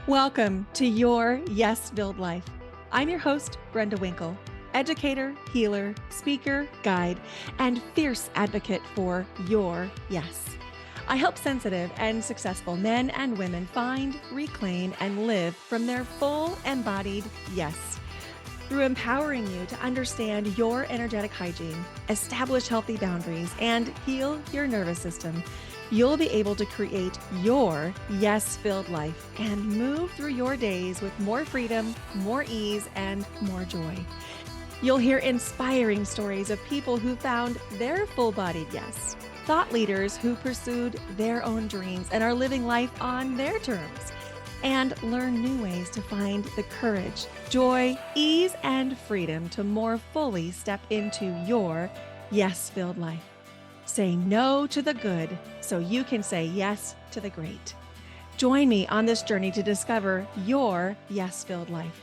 Welcome to Your Yes-Filled Life. I'm your host, Brenda Winkle, educator, healer, speaker, guide, and fierce advocate for your yes. I help sensitive and successful men and women find, reclaim, and live from their full embodied yes. Through empowering you to understand your energetic hygiene, establish healthy boundaries, and heal your nervous system, you'll be able to create your yes-filled life and move through your days with more freedom, more ease, and more joy. You'll hear inspiring stories of people who found their full-bodied yes, thought leaders who pursued their own dreams and are living life on their terms, and learn new ways to find the courage, joy, ease, and freedom to more fully step into your yes-filled life. Say no to the good so you can say yes to the great. Join me on this journey to discover your yes-filled life.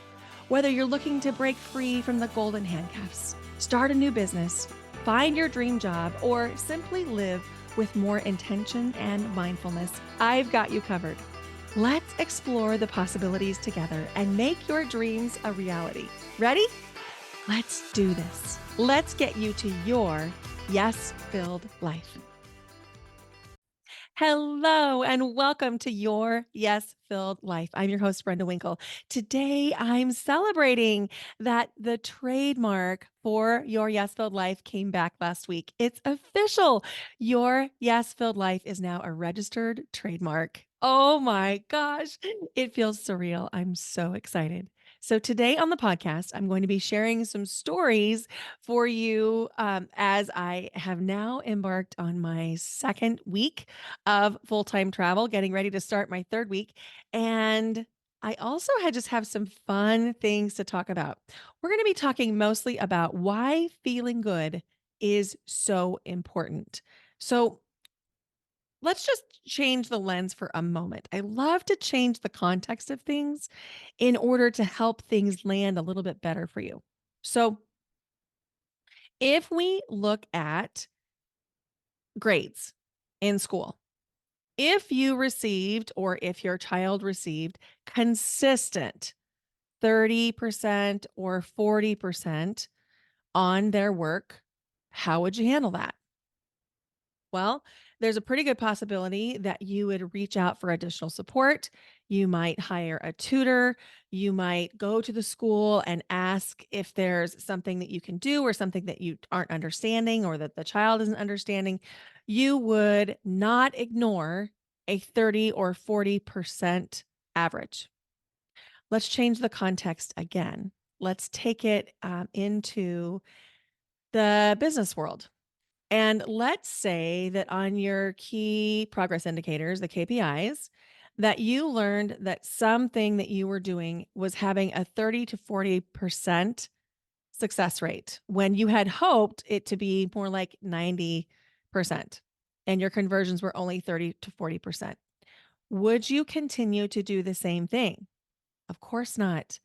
Whether you're looking to break free from the golden handcuffs, start a new business, find your dream job, or simply live with more intention and mindfulness, I've got you covered. Let's explore the possibilities together and make your dreams a reality. Ready? Let's do this. Let's get you to your yes-filled life. Hello, and welcome to Your Yes-Filled Life. I'm your host, Brenda Winkle. Today, I'm celebrating that the trademark for Your Yes-Filled Life came back last week. It's official. Your Yes-Filled Life is now a registered trademark. Oh my gosh, it feels surreal. I'm so excited. So, today on the podcast, I'm going to be sharing some stories for you as I have now embarked on my second week of full-time travel, getting ready to start my third week. And I also had just have some fun things to talk about. We're going to be talking mostly about why feeling good is so important. So let's just change the lens for a moment. I love to change the context of things in order to help things land a little bit better for you. So if we look at grades in school, if you received or if your child received consistent 30% or 40% on their work, how would you handle that? Well, there's a pretty good possibility that you would reach out for additional support. You might hire a tutor. You might go to the school and ask if there's something that you can do or something that you aren't understanding or that the child isn't understanding. You would not ignore a 30 or 40% average. Let's change the context again. Let's take it into the business world. And let's say that on your key progress indicators, the KPIs, that you learned that something that you were doing was having a 30 to 40% success rate when you had hoped it to be more like 90% and your conversions were only 30 to 40%. Would you continue to do the same thing? Of course not.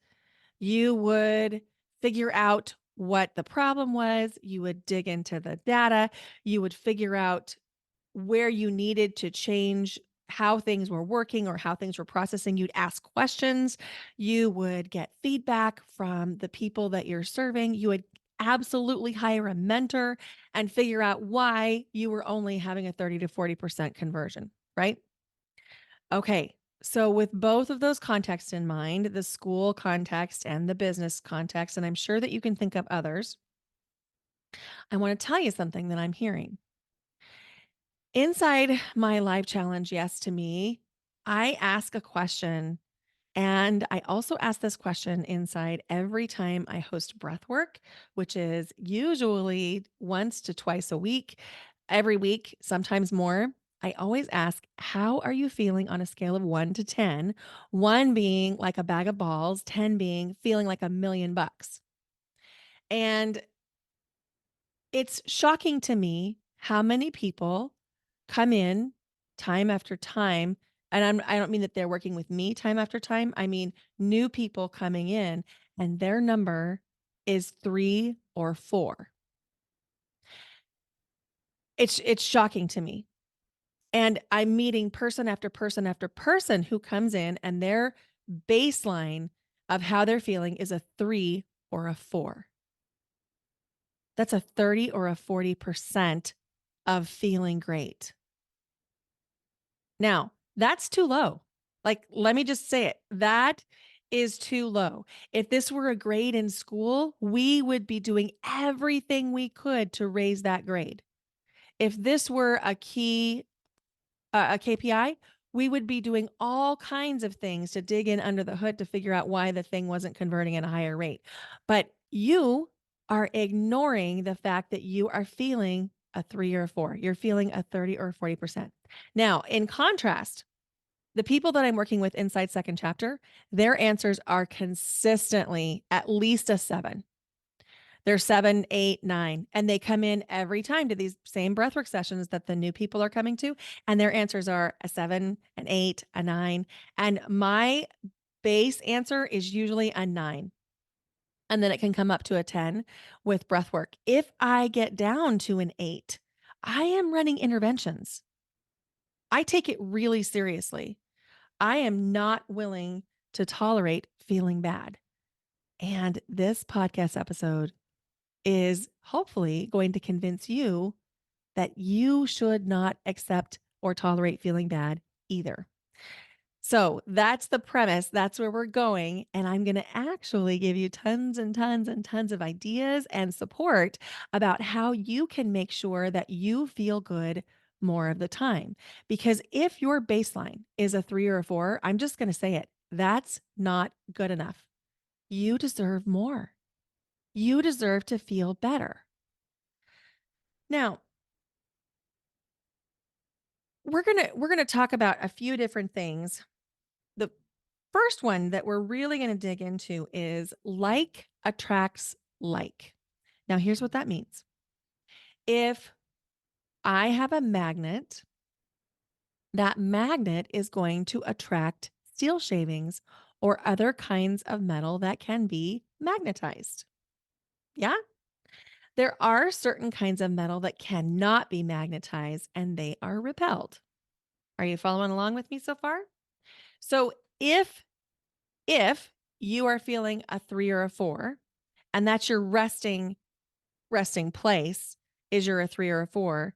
You would figure out what the problem was. You would dig into the data. You would figure out where you needed to change how things were working or how things were processing. You'd ask questions. You would get feedback from the people that you're serving. You would absolutely hire a mentor and figure out why you were only having a 30 to 40% conversion, right? Okay. So, with both of those contexts in mind, the school context and the business context, and I'm sure that you can think of others, I want to tell you something that I'm hearing. Inside my live challenge, Yes to Me, I ask a question. And I also ask this question inside every time I host breath work, which is usually once to twice a week, every week, sometimes more. I always ask, how are you feeling on a scale of 1 to 10? 1 being like a bag of balls, 10 being feeling like $1,000,000. And it's shocking to me how many people come in time after time, and I don't mean that they're working with me time after time. I mean new people coming in and their number is 3 or 4. It's shocking to me. And I'm meeting person after person after person who comes in and their baseline of how they're feeling is a 3 or a 4. That's a 30 or a 40% of feeling great. Now, that's too low. Like, let me just say it. That is too low. If this were a grade in school, we would be doing everything we could to raise that grade. If this were a KPI, we would be doing all kinds of things to dig in under the hood to figure out why the thing wasn't converting at a higher rate. But you are ignoring the fact that you are feeling a 3 or a 4. You're feeling a 30 or 40%. Now, in contrast, the people that I'm working with inside second chapter, their answers are consistently at least a 7. They're 7, 8, 9, and they come in every time to these same breathwork sessions that the new people are coming to, and their answers are a 7, an 8, a 9, and my base answer is usually a 9, and then it can come up to a 10 with breathwork. If I get down to an 8, I am running interventions. I take it really seriously. I am not willing to tolerate feeling bad. And this podcast episode is hopefully going to convince you that you should not accept or tolerate feeling bad either. So that's the premise. That's where we're going. And I'm going to actually give you tons and tons and tons of ideas and support about how you can make sure that you feel good more of the time. Because if your baseline is a 3 or a 4, I'm just going to say it, that's not good enough. You deserve more. You deserve to feel better. Now, we're going to talk about a few different things. The first one that we're really going to dig into is like attracts like. Now, here's what that means. If I have a magnet, that magnet is going to attract steel shavings or other kinds of metal that can be magnetized. Yeah? There are certain kinds of metal that cannot be magnetized and they are repelled. Are you following along with me so far? So if you are feeling a 3 or a 4 and that's your resting place is you're a 3 or a 4,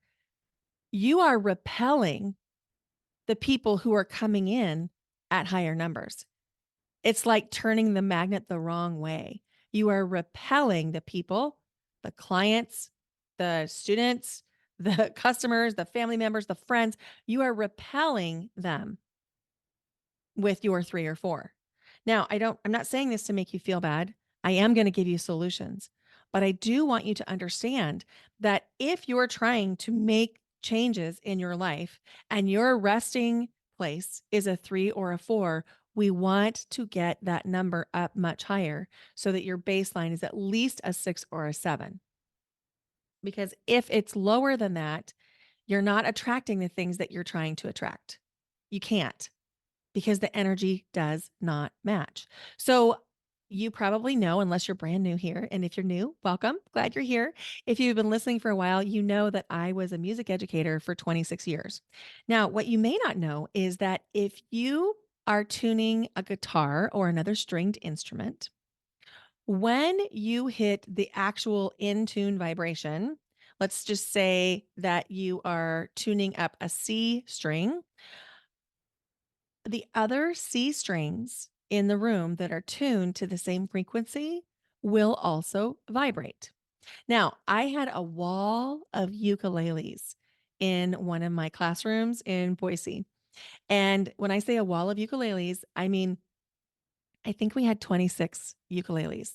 you are repelling the people who are coming in at higher numbers. It's like turning the magnet the wrong way. You are repelling the people, the clients, the students, the customers, the family members, the friends. You are repelling them with your 3 or 4. Now, I'm not saying this to make you feel bad. I am going to give you solutions, but I do want you to understand that if you're trying to make changes in your life and your resting place is a 3 or a 4, we want to get that number up much higher so that your baseline is at least a 6 or a 7. Because if it's lower than that, you're not attracting the things that you're trying to attract. You can't, because the energy does not match. So you probably know, unless you're brand new here. And if you're new, welcome. Glad you're here. If you've been listening for a while, you know that I was a music educator for 26 years. Now, what you may not know is that if you are tuning a guitar or another stringed instrument, when you hit the actual in tune vibration, let's just say that you are tuning up a C string, the other C strings in the room that are tuned to the same frequency will also vibrate. Now, I had a wall of ukuleles in one of my classrooms in Boise. And when I say a wall of ukuleles, I mean, I think we had 26 ukuleles.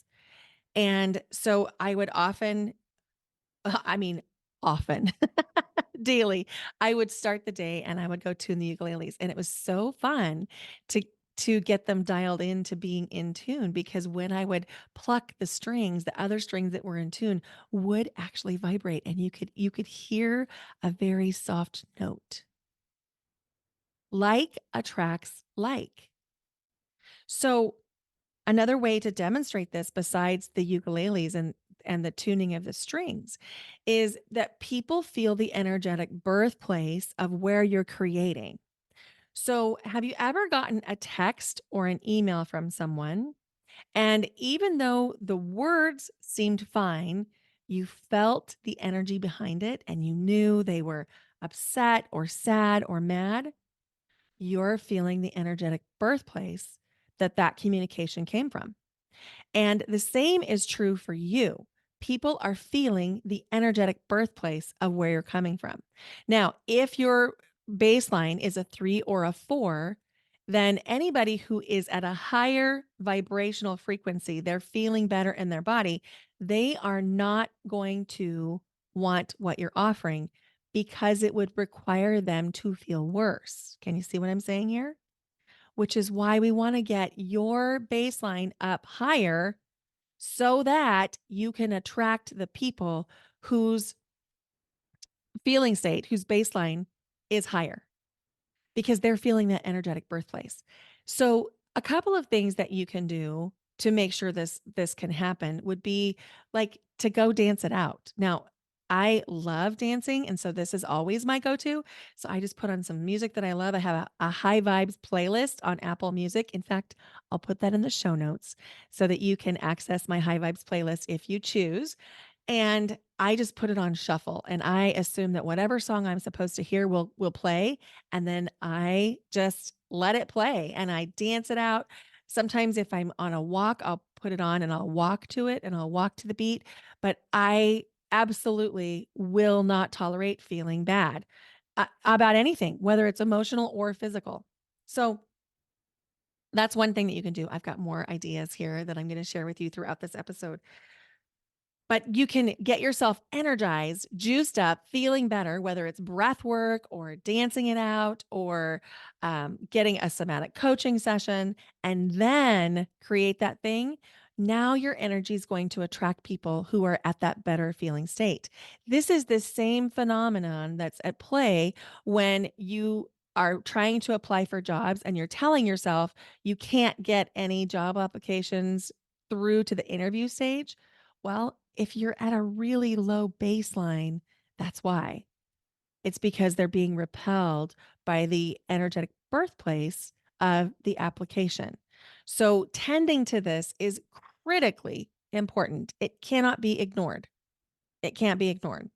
And so I would often, I mean, often, daily, I would start the day and I would go tune the ukuleles. And it was so fun to get them dialed into being in tune, because when I would pluck the strings, the other strings that were in tune would actually vibrate and you could hear a very soft note. Like attracts like. So another way to demonstrate this, besides the ukuleles and the tuning of the strings, is that people feel the energetic birthplace of where you're creating. So, have you ever gotten a text or an email from someone, and even though the words seemed fine, you felt the energy behind it and you knew they were upset or sad or mad? You're feeling the energetic birthplace that communication came from. And the same is true for you. People are feeling the energetic birthplace of where you're coming from. Now, if your baseline is a 3 or a 4, then anybody who is at a higher vibrational frequency, they're feeling better in their body, they are not going to want what you're offering because it would require them to feel worse. Can you see what I'm saying here? Which is why we want to get your baseline up higher so that you can attract the people whose feeling state, whose baseline is higher because they're feeling that energetic birthplace. So, a couple of things that you can do to make sure this can happen would be like to go dance it out. Now, I love dancing, and so this is always my go-to. So I just put on some music that I love. I have a high vibes playlist on Apple Music. In fact, I'll put that in the show notes so that you can access my high vibes playlist if you choose. And I just put it on shuffle, and I assume that whatever song I'm supposed to hear will play, and then I just let it play and I dance it out. Sometimes if I'm on a walk, I'll put it on and I'll walk to it and I'll walk to the beat, but I absolutely will not tolerate feeling bad about anything, whether it's emotional or physical. So that's one thing that you can do. I've got more ideas here that I'm going to share with you throughout this episode. But you can get yourself energized, juiced up, feeling better, whether it's breath work or dancing it out or getting a somatic coaching session, and then create that thing. Now your energy is going to attract people who are at that better feeling state. This is the same phenomenon that's at play when you are trying to apply for jobs and you're telling yourself you can't get any job applications through to the interview stage. Well, if you're at a really low baseline, that's why. It's because they're being repelled by the energetic birthplace of the application. So, tending to this is critically important. It cannot be ignored. It can't be ignored.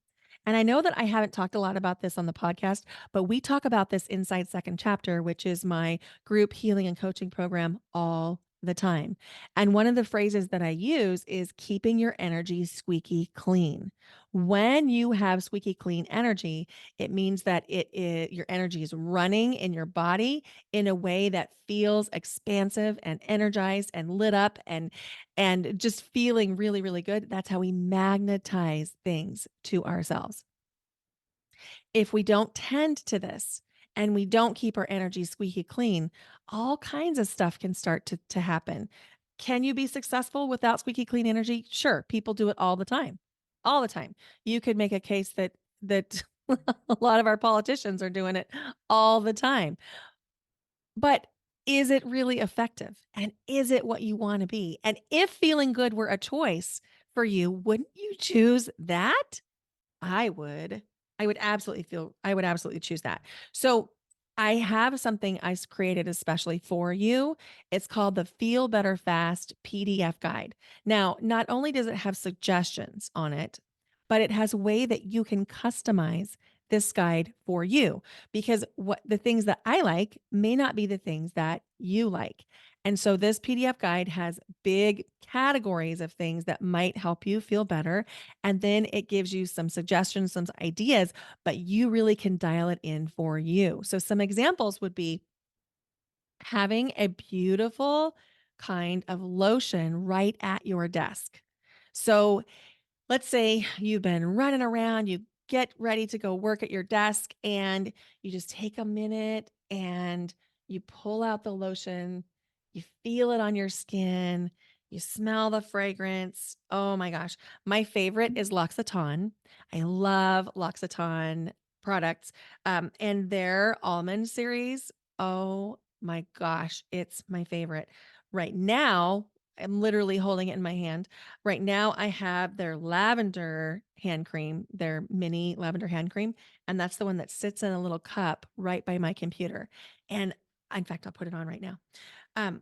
And I know that I haven't talked a lot about this on the podcast, but we talk about this inside Second Chapter, which is my group healing and coaching program all the time. And one of the phrases that I use is keeping your energy squeaky clean. When you have squeaky clean energy, it means that your energy is running in your body in a way that feels expansive and energized and lit up and just feeling really, really good. That's how we magnetize things to ourselves. If we don't tend to this and we don't keep our energy squeaky clean, all kinds of stuff can start to happen. Can you be successful without squeaky clean energy? Sure, people do it all the time. All the time. You could make a case that a lot of our politicians are doing it all the time. But is it really effective? And is it what you want to be? And if feeling good were a choice for you, wouldn't you choose that? I would. I would absolutely choose that. So I have something created especially for you. It's called the Feel Better Fast PDF guide. Now, not only does it have suggestions on it, but it has a way that you can customize this guide for you because what the things that I like may not be the things that you like. And so this PDF guide has big categories of things that might help you feel better. And then it gives you some suggestions, some ideas, but you really can dial it in for you. So, some examples would be having a beautiful kind of lotion right at your desk. So, let's say you've been running around, you get ready to go work at your desk, and you just take a minute and you pull out the lotion, you feel it on your skin, you smell the fragrance. Oh my gosh. My favorite is L'Occitane. I love L'Occitane products. And their almond series. Oh my gosh. It's my favorite. Right now, I'm literally holding it in my hand. Right now, I have their lavender hand cream, their mini lavender hand cream, and that's the one that sits in a little cup right by my computer. And in fact, I'll put it on right now. Um,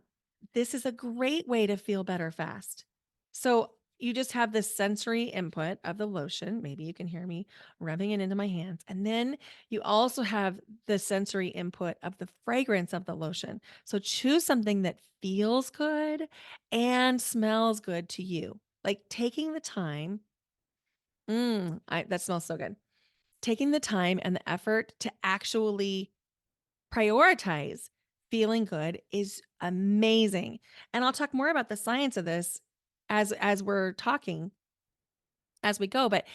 this is a great way to feel better fast. So you just have this sensory input of the lotion. Maybe you can hear me rubbing it into my hands. And then you also have the sensory input of the fragrance of the lotion. So choose something that feels good and smells good to you. Like taking the time, that smells so good. Taking the time and the effort to actually prioritize feeling good is amazing. And I'll talk more about the science of this as we're talking as we go, but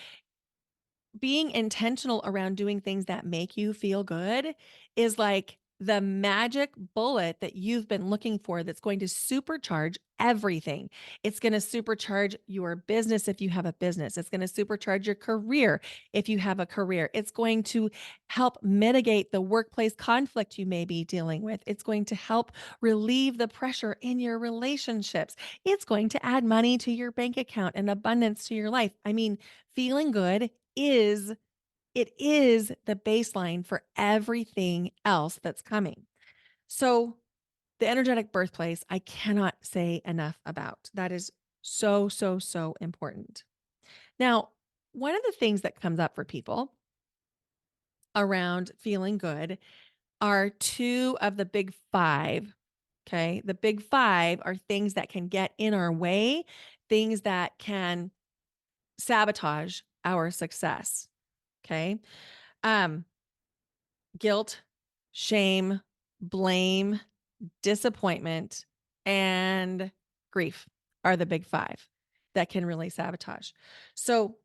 being intentional around doing things that make you feel good is like the magic bullet that you've been looking for that's going to supercharge everything. It's going to supercharge your business if you have a business. It's going to supercharge your career if you have a career. It's going to help mitigate the workplace conflict you may be dealing with. It's going to help relieve the pressure in your relationships. It's going to add money to your bank account and abundance to your life. I mean, feeling good is it is the baseline for everything else that's coming. So, the energetic birthplace, I cannot say enough about. That is so, so, so important. Now, one of the things that comes up for people around feeling good are two of the big five. Okay. The big five are things that can get in our way, things that can sabotage our success. Okay. Um, Guilt, shame, blame, disappointment, and grief are the big five that can really sabotage. So,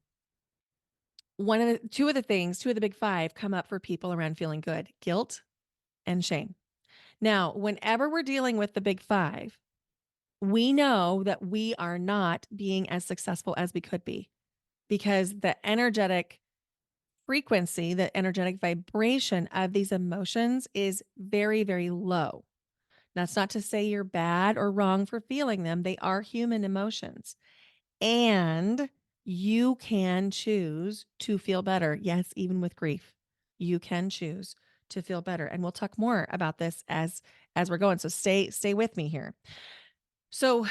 two of the big five come up for people around feeling good: guilt and shame. Now, whenever we're dealing with the big five, we know that we are not being as successful as we could be because the energetic frequency, the energetic vibration of these emotions is very, very low. That's not to say you're bad or wrong for feeling them. They are human emotions. And you can choose to feel better. Yes, even with grief, you can choose to feel better. And we'll talk more about this as we're going. So stay with me here. So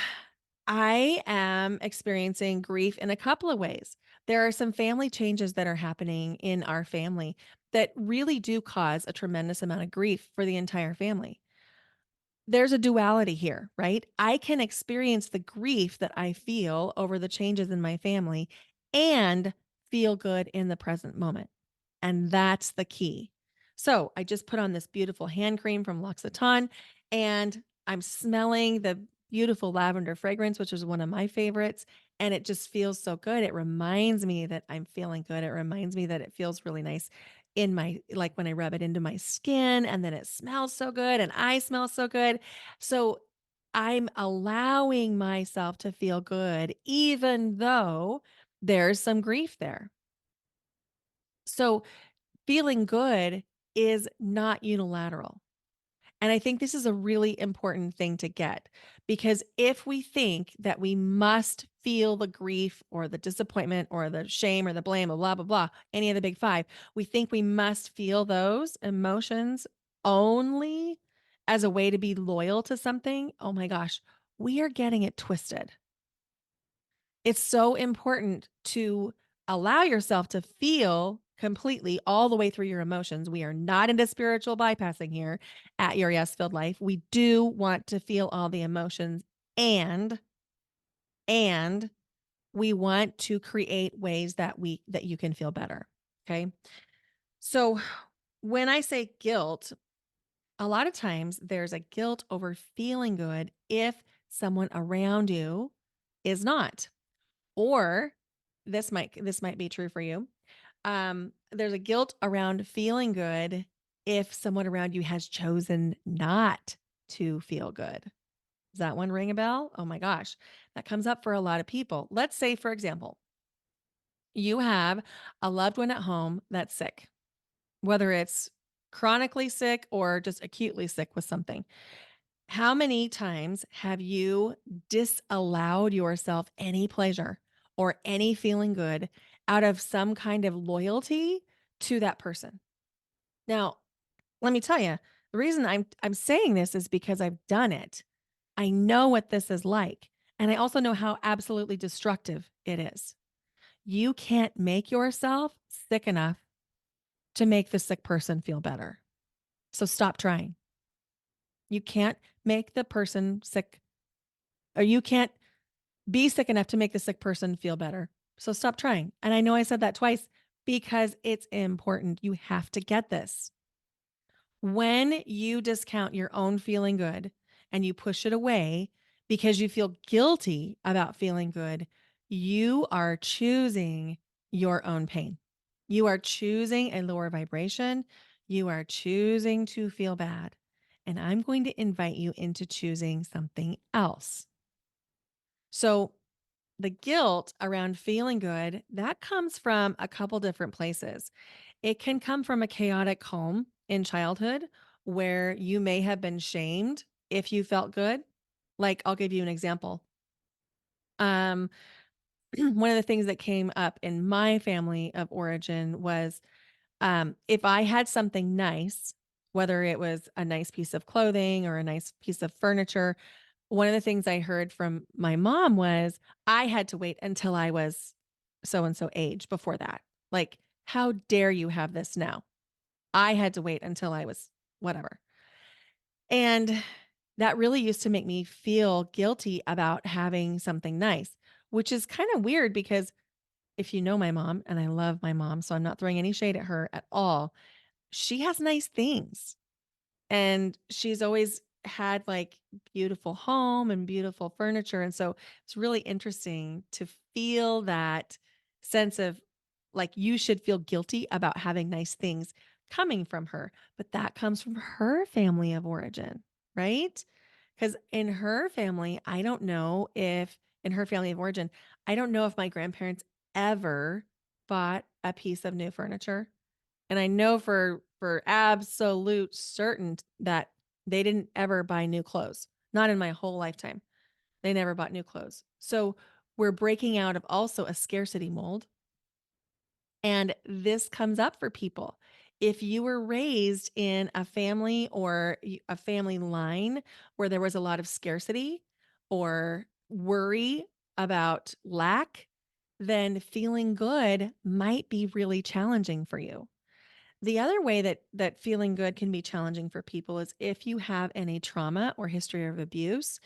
I am experiencing grief in a couple of ways. There are some family changes that are happening in our family that really do cause a tremendous amount of grief for the entire family. There's a duality here, right? I can experience the grief that I feel over the changes in my family and feel good in the present moment. And that's the key. So I just put on this beautiful hand cream from L'Occitane and I'm smelling the beautiful lavender fragrance, which is one of my favorites. And it just feels so good. It reminds me that I'm feeling good. It reminds me that it feels really nice in my, like when I rub it into my skin and then it smells so good and I smell so good. So I'm allowing myself to feel good, even though there's some grief there. So feeling good is not unilateral. And I think this is a really important thing to get because if we think that we must feel the grief or the disappointment or the shame or the blame or blah, blah, blah, any of the big five, we think we must feel those emotions only as a way to be loyal to something. Oh my gosh, we are getting it twisted. It's so important to allow yourself to feel completely all the way through your emotions. We are not into spiritual bypassing here at Your Yes Filled Life. We do want to feel all the emotions and and we want to create ways that you can feel better. Okay? So when I say guilt, a lot of times there's a guilt over feeling good if someone around you is not. Or this might be true for you. There's a guilt around feeling good if someone around you has chosen not to feel good. Does that one ring a bell? Oh my gosh, that comes up for a lot of people. Let's say, for example, you have a loved one at home that's sick, whether it's chronically sick or just acutely sick with something. How many times have you disallowed yourself any pleasure or any feeling good out of some kind of loyalty to that person? Now, let me tell you, the reason I'm saying this is because I've done it. I know what this is like, and I also know how absolutely destructive it is. You can't make yourself sick enough to make the sick person feel better. So stop trying. You can't make the person sick, or you can't be sick enough to make the sick person feel better. So stop trying. And I know I said that twice because it's important. You have to get this. When you discount your own feeling good and you push it away because you feel guilty about feeling good, you are choosing your own pain. You are choosing a lower vibration. You are choosing to feel bad. And I'm going to invite you into choosing something else. So, the guilt around feeling good, that comes from a couple different places. It can come from a chaotic home in childhood where you may have been shamed if you felt good. Like, I'll give you an example. Um, one of the things that came up in my family of origin was if I had something nice, whether it was a nice piece of clothing or a nice piece of furniture, one of the things I heard from my mom was I had to wait until I was so and so age before that. Like, how dare you have this now? I had to wait until I was whatever. And that really used to make me feel guilty about having something nice, which is kind of weird because if you know my mom, and I love my mom, so I'm not throwing any shade at her at all, she has nice things. And she's always had, like, beautiful home and beautiful furniture, and so it's really interesting to feel that sense of, like, you should feel guilty about having nice things coming from her, but that comes from her family of origin, right? Because in her family, I don't know if in her family of origin, I don't know if my grandparents ever bought a piece of new furniture. And I know for absolute certain that they didn't ever buy new clothes, not in my whole lifetime. They never bought new clothes. So we're breaking out of also a scarcity mold. And this comes up for people. If you were raised in a family or a family line where there was a lot of scarcity or worry about lack, then feeling good might be really challenging for you. The other way that feeling good can be challenging for people is if you have any trauma or history of abuse,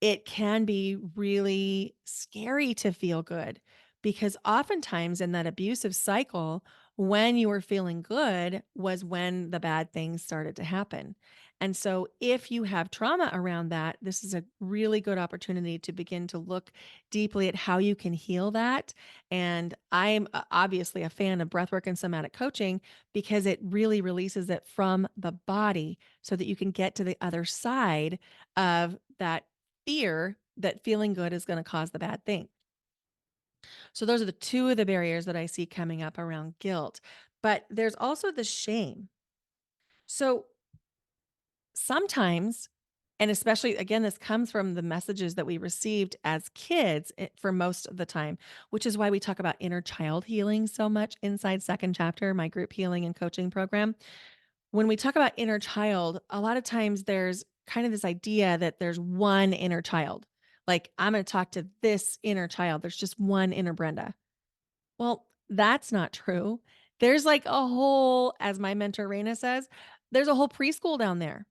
it can be really scary to feel good because oftentimes in that abusive cycle, when you were feeling good was when the bad things started to happen. And so, if you have trauma around that, this is a really good opportunity to begin to look deeply at how you can heal that. And I'm obviously a fan of breathwork and somatic coaching because it really releases it from the body so that you can get to the other side of that fear that feeling good is going to cause the bad thing. So those are the two of the barriers that I see coming up around guilt. But there's also the shame. So sometimes, and especially again, this comes from the messages that we received as kids for most of the time, which is why we talk about inner child healing so much inside Second Chapter, my group healing and coaching program. When we talk about inner child, a lot of times there's kind of this idea that there's one inner child. Like, I'm going to talk to this inner child. There's just one inner Brenda. Well, that's not true. There's like a whole, as my mentor Raina says, there's a whole preschool down there.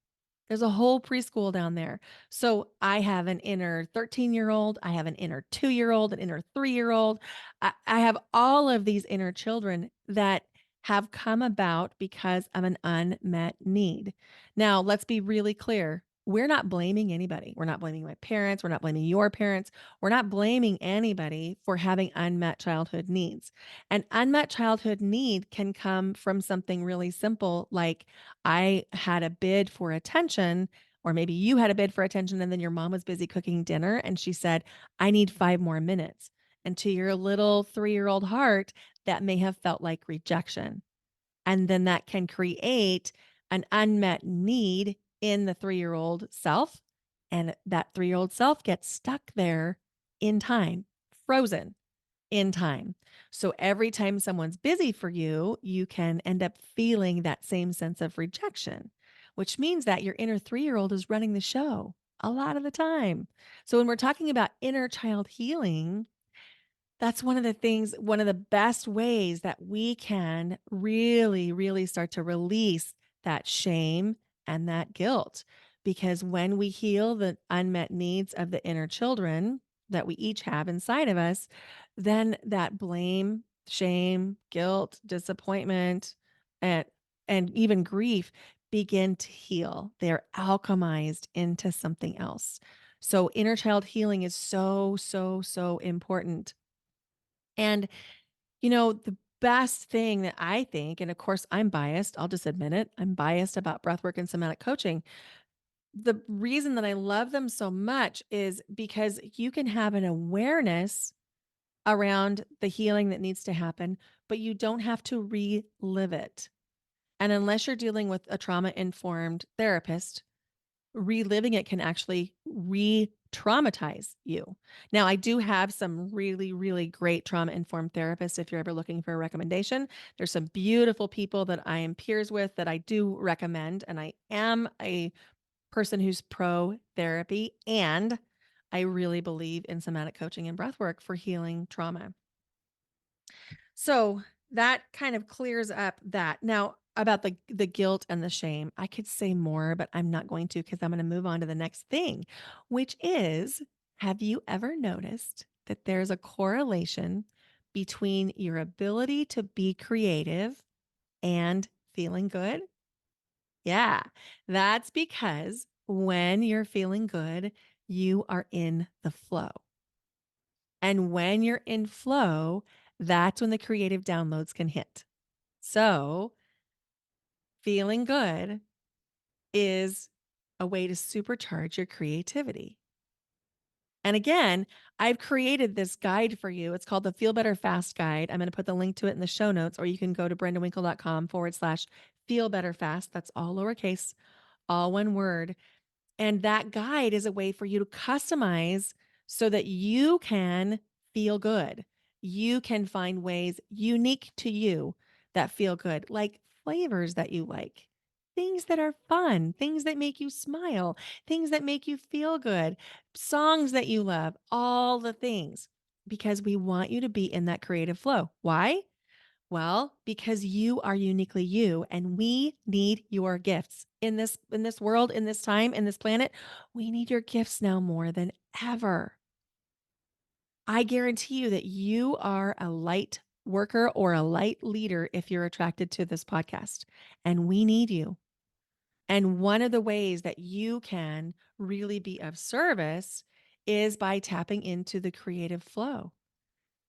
There's a whole preschool down there. So I have an inner 13-year-old, I have an inner 2-year-old, an inner 3-year-old. I have all of these inner children that have come about because of an unmet need. Now, let's be really clear. We're not blaming anybody. We're not blaming my parents. We're not blaming your parents. We're not blaming anybody for having unmet childhood needs. An unmet childhood need can come from something really simple like I had a bid for attention, or maybe you had a bid for attention and then your mom was busy cooking dinner and she said, I need 5 more minutes. And to your little 3-year-old heart, that may have felt like rejection. And then that can create an unmet need in the 3-year-old self, and that 3-year-old self gets stuck there in time, frozen in time. So every time someone's busy for you, you can end up feeling that same sense of rejection, which means that your inner 3-year-old is running the show a lot of the time. So when we're talking about inner child healing, that's one of the things, one of the best ways that we can really, really start to release that shame and that guilt. Because when we heal the unmet needs of the inner children that we each have inside of us, then that blame, shame, guilt, disappointment, and, and even grief begin to heal. They're alchemized into something else. So, inner child healing is so, so, so important. And, the best thing that I think, and of course I'm biased, I'll just admit it, I'm biased about breathwork and somatic coaching. The reason that I love them so much is because you can have an awareness around the healing that needs to happen, but you don't have to relive it. And unless you're dealing with a trauma informed therapist, reliving it can actually re-traumatize you. Now, I do have some really, really great trauma-informed therapists if you're ever looking for a recommendation. There's some beautiful people that I am peers with that I do recommend, and I am a person who's pro therapy, and I really believe in somatic coaching and breath work for healing trauma. So that kind of clears up that. Now, about the guilt and the shame, I could say more, but I'm not going to because I'm going to move on to the next thing, which is, have you ever noticed that there's a correlation between your ability to be creative and feeling good? Yeah, that's because when you're feeling good, you are in the flow. And when you're in flow, that's when the creative downloads can hit. So, feeling good is a way to supercharge your creativity. And again, I've created this guide for you. It's called the Feel Better Fast Guide. I'm going to put the link to it in the show notes, or you can go to brendawinkle.com/feel better fast. That's all lowercase, all one word. And that guide is a way for you to customize so that you can feel good. You can find ways unique to you that feel good, like flavors that you like, things that are fun, things that make you smile, things that make you feel good, songs that you love, all the things, because we want you to be in that creative flow. Why? Well, because you are uniquely you and we need your gifts. In this world, in this time, in this planet, we need your gifts now more than ever. I guarantee you that you are a light worker or a light leader if you're attracted to this podcast, and we need you. And one of the ways that you can really be of service is by tapping into the creative flow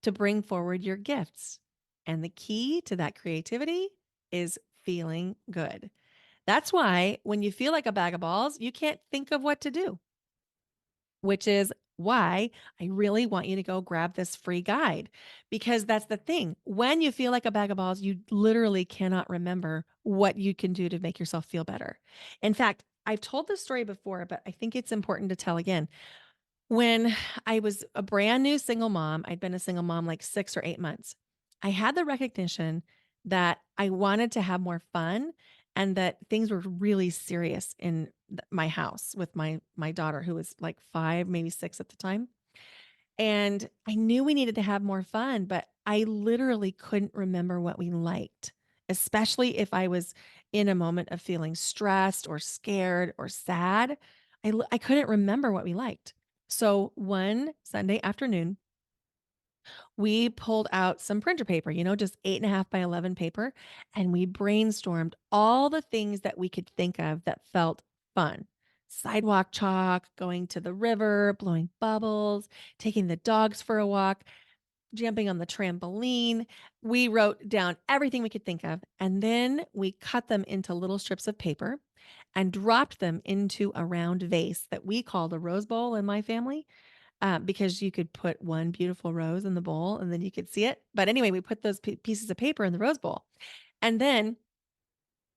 to bring forward your gifts. And the key to that creativity is feeling good. That's why when you feel like a bag of balls, you can't think of what to do, which is why I really want you to go grab this free guide, because that's the thing. When you feel like a bag of balls, you literally cannot remember what you can do to make yourself feel better. In fact, I've told this story before, but I think it's important to tell again. When I was a brand new single mom, I'd been a single mom like 6 or 8 months. I had the recognition that I wanted to have more fun and that things were really serious in my house with my daughter who was like 5, maybe 6 at the time. And I knew we needed to have more fun, but I literally couldn't remember what we liked, especially if I was in a moment of feeling stressed or scared or sad. I couldn't remember what we liked. So one Sunday afternoon, we pulled out some printer paper, just 8.5 by 11 paper, and we brainstormed all the things that we could think of that felt fun. Sidewalk chalk, going to the river, blowing bubbles, taking the dogs for a walk, jumping on the trampoline. We wrote down everything we could think of, and then we cut them into little strips of paper and dropped them into a round vase that we called a rose bowl in my family, because you could put one beautiful rose in the bowl and then you could see it. But anyway, we put those pieces of paper in the rose bowl. And then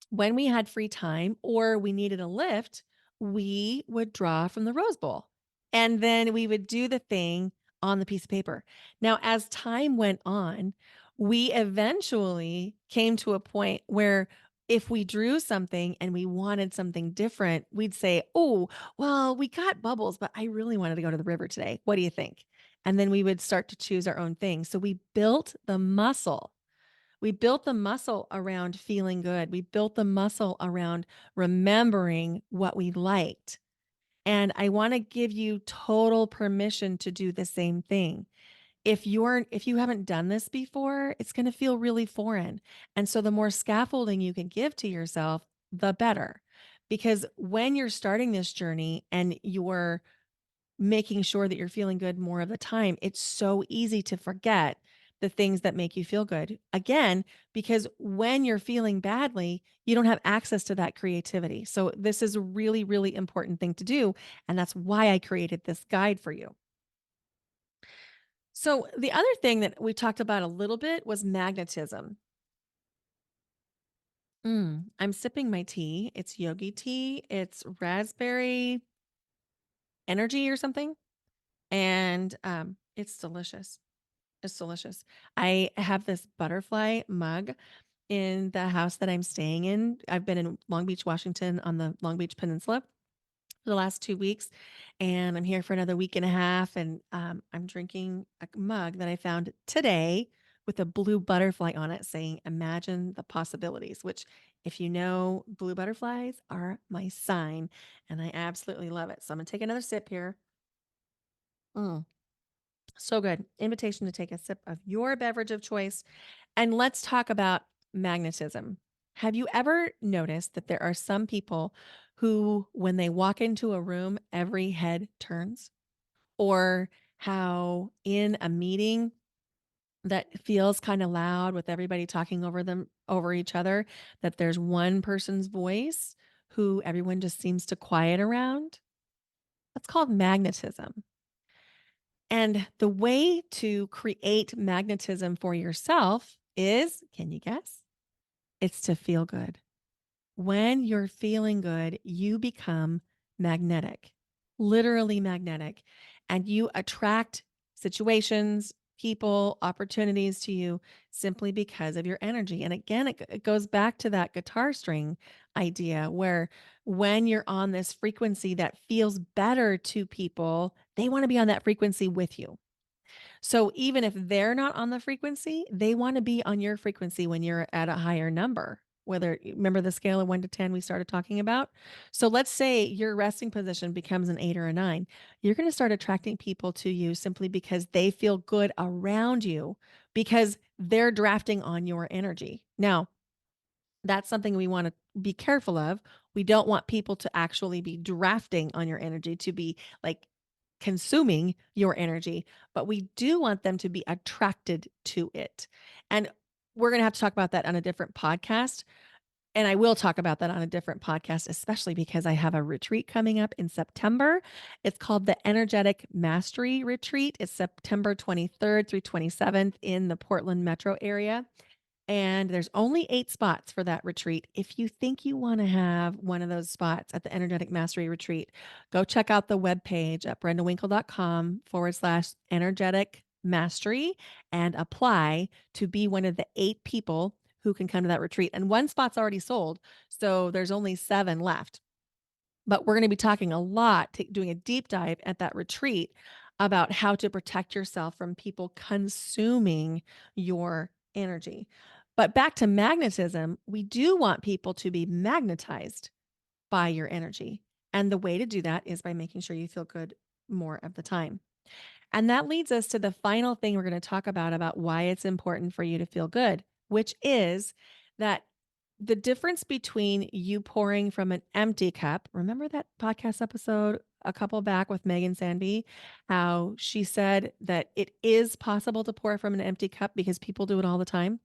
when we had free time or we needed a lift, we would draw from the Rose Bowl, and then we would do the thing on the piece of paper. Now, as time went on, we eventually came to a point where if we drew something and we wanted something different, we'd say, "Oh, well, we got bubbles, but I really wanted to go to the river today. What do you think?" And then we would start to choose our own thing. So we built the muscle. We built the muscle around feeling good. We built the muscle around remembering what we liked. And I want to give you total permission to do the same thing. If you haven't done this before, it's going to feel really foreign. And so the more scaffolding you can give to yourself, the better. Because when you're starting this journey and you're making sure that you're feeling good more of the time, it's so easy to forget the things that make you feel good. Again, because when you're feeling badly, you don't have access to that creativity. So this is a really, really important thing to do. And that's why I created this guide for you. So the other thing that we talked about a little bit was magnetism. I'm sipping my tea. It's yogi tea. It's raspberry energy or something. And it's delicious. It's delicious. I have this butterfly mug in the house that I'm staying in. I've been in Long Beach, Washington on the Long Beach Peninsula for the last 2 weeks, and I'm here for another week and a half, and, I'm drinking a mug that I found today with a blue butterfly on it saying, "Imagine the possibilities," which, if you know, blue butterflies are my sign, and I absolutely love it. So I'm gonna take another sip here. Mm. So good. Invitation to take a sip of your beverage of choice. And let's talk about magnetism. Have you ever noticed that there are some people who, when they walk into a room, every head turns? Or how in a meeting that feels kind of loud with everybody talking over each other, that there's one person's voice who everyone just seems to quiet around? That's called magnetism. And the way to create magnetism for yourself is, can you guess? It's to feel good. When you're feeling good, you become magnetic, literally magnetic, and you attract situations, people, opportunities to you simply because of your energy. And again, it goes back to that guitar string idea where when you're on this frequency that feels better to people, they want to be on that frequency with you. So even if they're not on the frequency, they wanna be on your frequency when you're at a higher number. Whether remember the scale of 1 to 10 we started talking about? So let's say your resting position becomes an 8 or a 9. You're gonna start attracting people to you simply because they feel good around you because they're drafting on your energy. Now, that's something we wanna be careful of. We don't want people to actually be drafting on your energy, to be, like, consuming your energy, but we do want them to be attracted to it. And we're gonna have to talk about that on a different podcast, and I will talk about that on a different podcast, especially because I have a retreat coming up in September. It's called the Energetic Mastery Retreat. It's September 23rd through 27th in the Portland metro area. And there's only 8 spots for that retreat. If you think you want to have one of those spots at the Energetic Mastery Retreat, go check out the webpage at brendawinkle.com/energetic mastery and apply to be one of the 8 people who can come to that retreat. And one spot's already sold, so there's only 7 left. But we're going to be talking a lot, doing a deep dive at that retreat about how to protect yourself from people consuming your energy. But back to magnetism, we do want people to be magnetized by your energy. And the way to do that is by making sure you feel good more of the time. And that leads us to the final thing we're going to talk about why it's important for you to feel good, which is that the difference between you pouring from an empty cup. Remember that podcast episode a couple back with Megan Sanby, how she said that it is possible to pour from an empty cup because people do it all the time.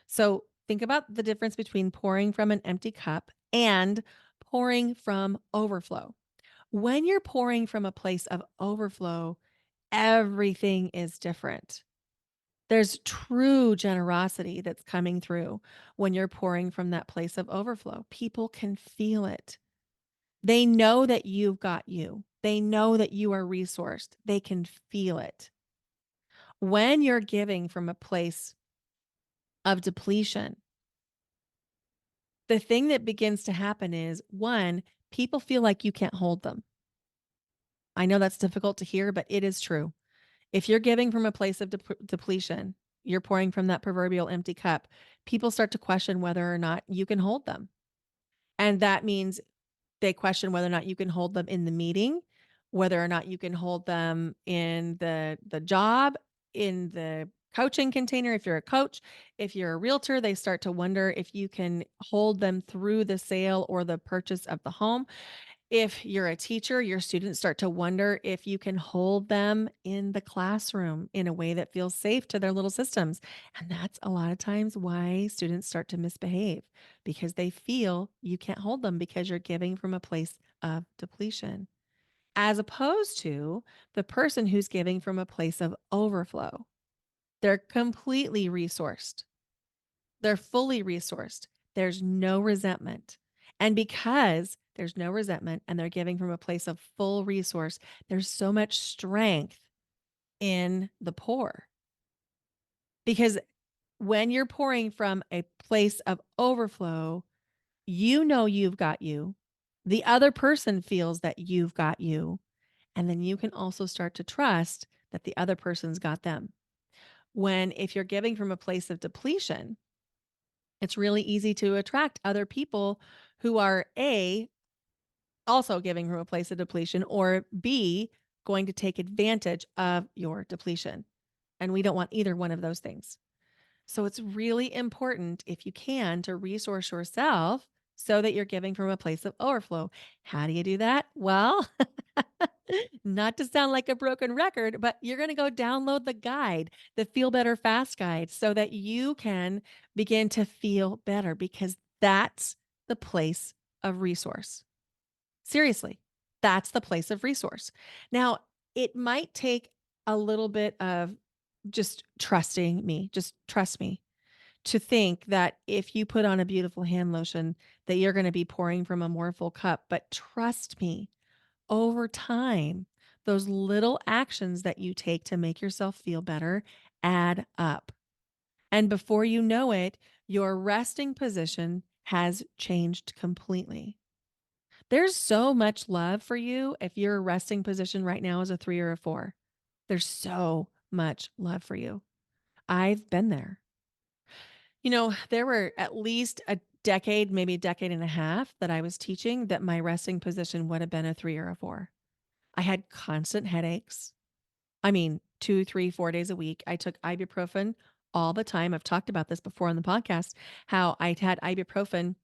So think about the difference between pouring from an empty cup and pouring from overflow. When you're pouring from a place of overflow, everything is different. There's true generosity that's coming through when you're pouring from that place of overflow. People can feel it. They know that you've got you. They know that you are resourced. They can feel it. When you're giving from a place of depletion, the thing that begins to happen is one, people feel like you can't hold them. I know that's difficult to hear, but it is true. If you're giving from a place of depletion, you're pouring from that proverbial empty cup, people start to question whether or not you can hold them. And that means they question whether or not you can hold them in the meeting, whether or not you can hold them in the job, in the coaching container if you're a coach. If you're a realtor, they start to wonder if you can hold them through the sale or the purchase of the home. If you're a teacher, your students start to wonder if you can hold them in the classroom in a way that feels safe to their little systems. And that's a lot of times why students start to misbehave because they feel you can't hold them because you're giving from a place of depletion, as opposed to the person who's giving from a place of overflow. They're completely resourced. They're fully resourced. There's no resentment. And because there's no resentment and they're giving from a place of full resource, there's so much strength in the pour. Because when you're pouring from a place of overflow, you know you've got you. The other person feels that you've got you. And then you can also start to trust that the other person's got them. When if you're giving from a place of depletion, it's really easy to attract other people who are A, also giving from a place of depletion, or B, going to take advantage of your depletion. And we don't want either one of those things. So it's really important, if you can, to resource yourself so that you're giving from a place of overflow. How do you do that? Well, not to sound like a broken record, but you're going to go download the guide, the Feel Better Fast guide, so that you can begin to feel better because that's the place of resource. Seriously, that's the place of resource. Now, it might take a little bit of just trusting me, just trust me to think that if you put on a beautiful hand lotion that you're going to be pouring from a more full cup, but trust me, over time, those little actions that you take to make yourself feel better add up. And before you know it, your resting position has changed completely. There's so much love for you if your resting position right now is a 3 or a 4. There's so much love for you. I've been there. There were at least a decade, maybe a decade and a half that I was teaching that my resting position would have been a 3 or a 4. I had constant headaches. I mean, 2, 3, 4 days a week. I took ibuprofen all the time. I've talked about this before on the podcast, how I had ibuprofen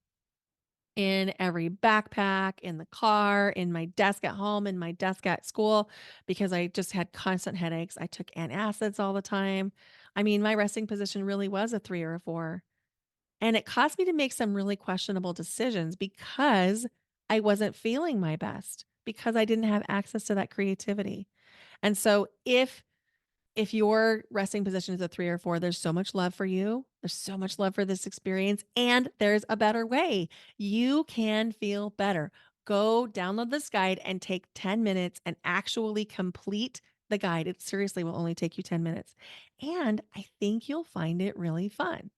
in every backpack, in the car, in my desk at home, in my desk at school, because I just had constant headaches. I took antacids all the time. I mean, my resting position really was a 3 or a 4. And it caused me to make some really questionable decisions because I wasn't feeling my best, because I didn't have access to that creativity. And so if your resting position is a 3 or 4, there's so much love for you. There's so much love for this experience, and there's a better way. You can feel better. Go download this guide and take 10 minutes and actually complete the guide. It seriously will only take you 10 minutes. And I think you'll find it really fun.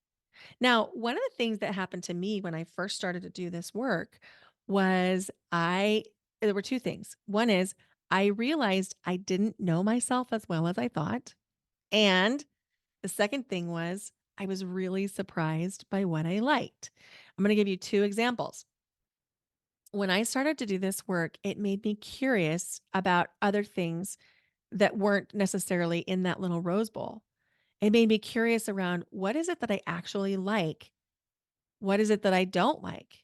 Now, one of the things that happened to me when I first started to do this work was there were two things. One is I realized I didn't know myself as well as I thought. And the second thing was I was really surprised by what I liked. I'm going to give you two examples. When I started to do this work, it made me curious about other things that weren't necessarily in that little rose bowl. It made me curious around what is it that I actually like? What is it that I don't like?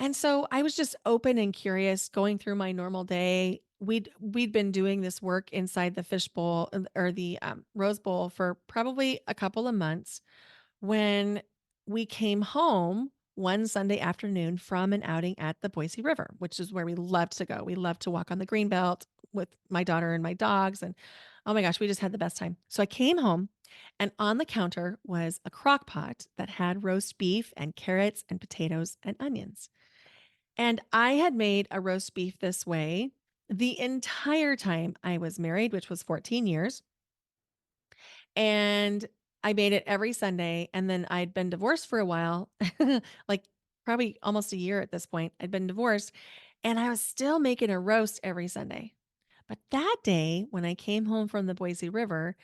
And so I was just open and curious going through my normal day. We'd been doing this work inside the fishbowl or the rose bowl for probably a couple of months when we came home one Sunday afternoon from an outing at the Boise River, which is where we loved to go. We loved to walk on the green belt with my daughter and my dogs. And oh my gosh, we just had the best time. So I came home, and on the counter was a crock pot that had roast beef and carrots and potatoes and onions. And I had made a roast beef this way the entire time I was married, which was 14 years. And I made it every Sunday. And then I'd been divorced for a while, like probably almost a year at this point. I'd been divorced and I was still making a roast every Sunday. But that day, when I came home from the Boise River,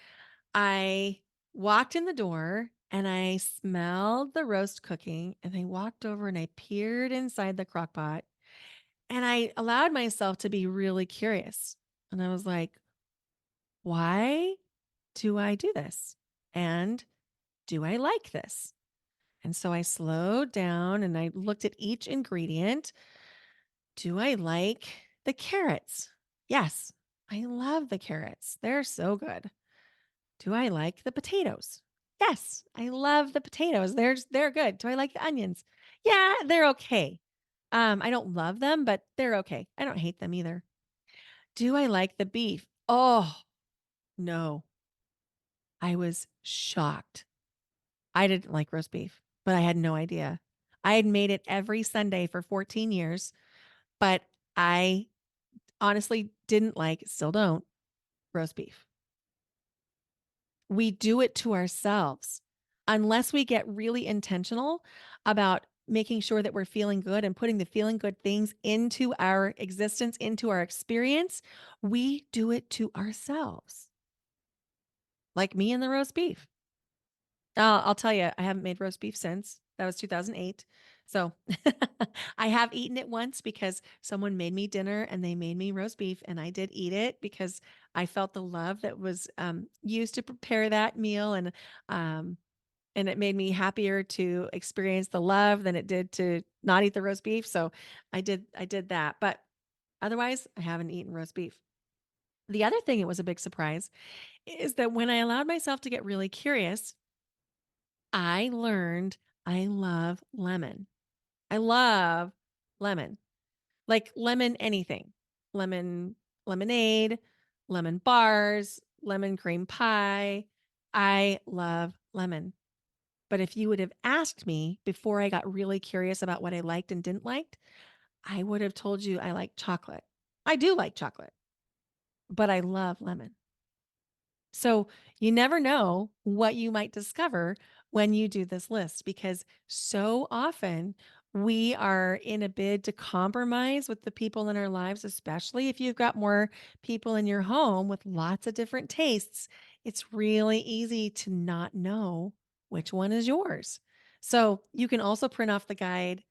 I walked in the door and I smelled the roast cooking. And I walked over and I peered inside the crock pot and I allowed myself to be really curious. And I was like, why do I do this? And do I like this? And so I slowed down and I looked at each ingredient. Do I like the carrots? Yes, I love the carrots. They're so good. Do I like the potatoes? Yes, I love the potatoes. They're good. Do I like the onions? Yeah, they're okay. I don't love them, but they're okay. I don't hate them either. Do I like the beef? Oh, no. I was shocked. I didn't like roast beef, but I had no idea. I had made it every Sunday for 14 years, but I honestly didn't like, still don't, roast beef. We do it to ourselves. Unless we get really intentional about making sure that we're feeling good and putting the feeling good things into our existence, into our experience, we do it to ourselves. Like me and the roast beef. I'll tell you, I haven't made roast beef since. That was 2008. So I have eaten it once because someone made me dinner and they made me roast beef, and I did eat it because I felt the love that was used to prepare that meal, um, and it made me happier to experience the love than it did to not eat the roast beef. So I did that, but otherwise, I haven't eaten roast beef. The other thing, it was a big surprise, is that when I allowed myself to get really curious, I learned I love lemon. I love lemon. Like lemon anything. Lemon lemonade, lemon bars, lemon cream pie. I love lemon. But if you would have asked me before I got really curious about what I liked and didn't like, I would have told you I like chocolate. I do like chocolate, but I love lemon. So you never know what you might discover when you do this list because so often we are in a bid to compromise with the people in our lives, especially if you've got more people in your home with lots of different tastes. It's really easy to not know which one is yours. So you can also print off the guide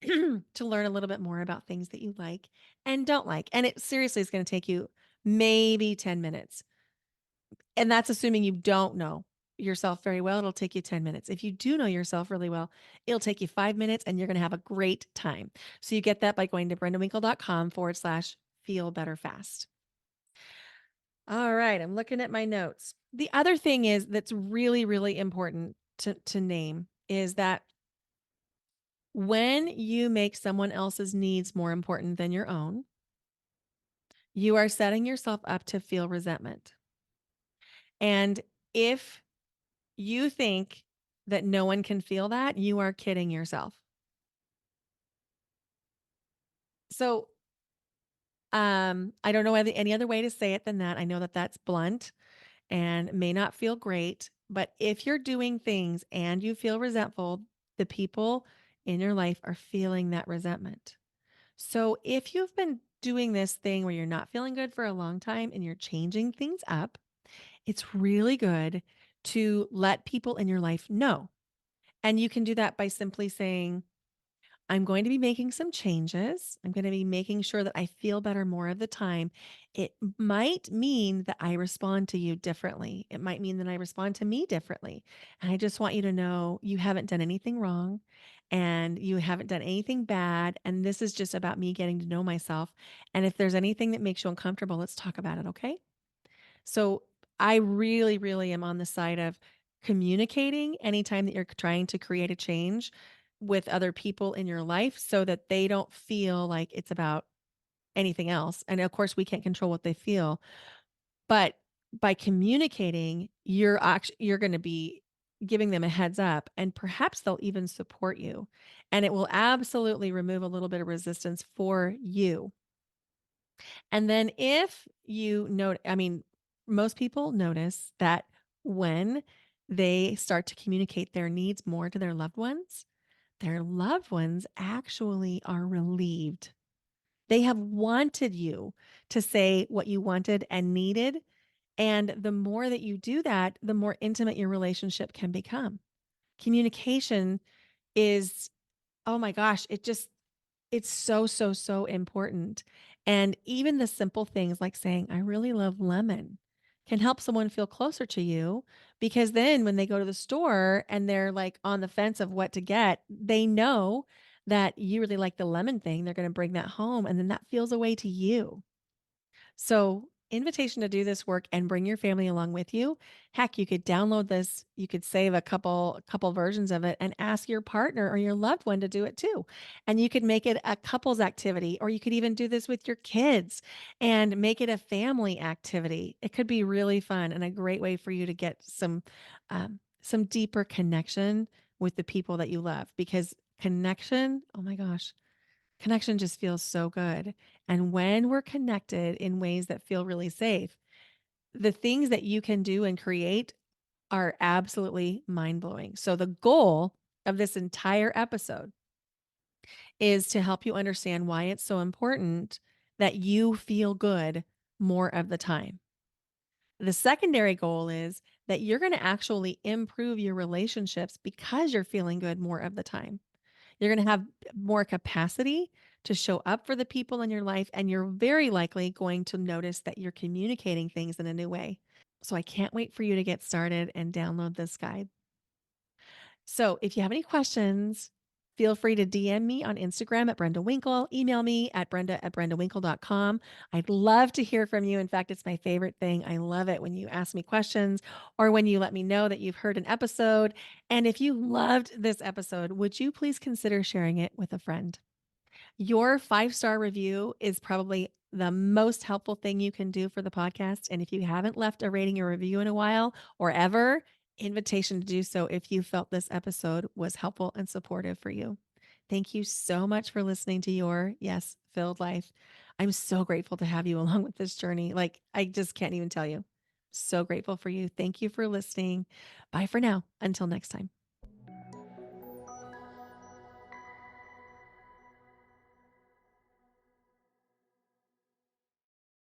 to learn a little bit more about things that you like and don't like. And it seriously is going to take you maybe 10 minutes, and that's assuming you don't know yourself very well. It'll take you 10 minutes. If you do know yourself really well, it'll take you 5 minutes and you're going to have a great time. So you get that by going to brendawinkle.com/feel better fast. All right. I'm looking at my notes. The other thing is that's really, really important to name is that when you make someone else's needs more important than your own, you are setting yourself up to feel resentment. And if you think that no one can feel that, you are kidding yourself. So, I don't know any other way to say it than that. I know that that's blunt and may not feel great, but if you're doing things and you feel resentful, the people in your life are feeling that resentment. So, if you've been doing this thing where you're not feeling good for a long time and you're changing things up, it's really good to let people in your life know. And you can do that by simply saying, I'm going to be making some changes. I'm going to be making sure that I feel better more of the time. It might mean that I respond to you differently. It might mean that I respond to me differently. And I just want you to know you haven't done anything wrong and you haven't done anything bad. And this is just about me getting to know myself. And if there's anything that makes you uncomfortable, let's talk about it. Okay. So I really, really am on the side of communicating anytime that you're trying to create a change with other people in your life so that they don't feel like it's about anything else. And of course, we can't control what they feel, but by communicating, you're going to be giving them a heads up, and perhaps they'll even support you. And it will absolutely remove a little bit of resistance for you. And then if you note, I mean, most people notice that when they start to communicate their needs more to their loved ones actually are relieved. They have wanted you to say what you wanted and needed. And the more that you do that, the more intimate your relationship can become. Communication is, oh my gosh, it's so, so, so important. And even the simple things like saying, I really love lemon can help someone feel closer to you because then when they go to the store and they're like on the fence of what to get, they know that you really like the lemon thing. They're going to bring that home and then that feels a way to you. So, invitation to do this work and bring your family along with you. Heck, you could download this, you could save a couple versions of it and ask your partner or your loved one to do it too. And you could make it a couples activity or you could even do this with your kids and make it a family activity. It could be really fun and a great way for you to get some deeper connection with the people that you love because connection, oh my gosh, connection just feels so good. And when we're connected in ways that feel really safe, the things that you can do and create are absolutely mind blowing. So, the goal of this entire episode is to help you understand why it's so important that you feel good more of the time. The secondary goal is that you're going to actually improve your relationships because you're feeling good more of the time. You're going to have more capacity to show up for the people in your life, and you're very likely going to notice that you're communicating things in a new way. So, I can't wait for you to get started and download this guide. So, if you have any questions, feel free to DM me on Instagram at Brenda Winkle, email me at brenda@brendawinkle.com. I'd love to hear from you. In fact, it's my favorite thing. I love it when you ask me questions or when you let me know that you've heard an episode. And if you loved this episode, would you please consider sharing it with a friend? Your 5-star review is probably the most helpful thing you can do for the podcast. And if you haven't left a rating or review in a while or ever, invitation to do so if you felt this episode was helpful and supportive for you. Thank you so much for listening to your Yes Filled Life. I'm so grateful to have you along with this journey. Like, I just can't even tell you. So grateful for you. Thank you for listening. Bye for now. Until next time.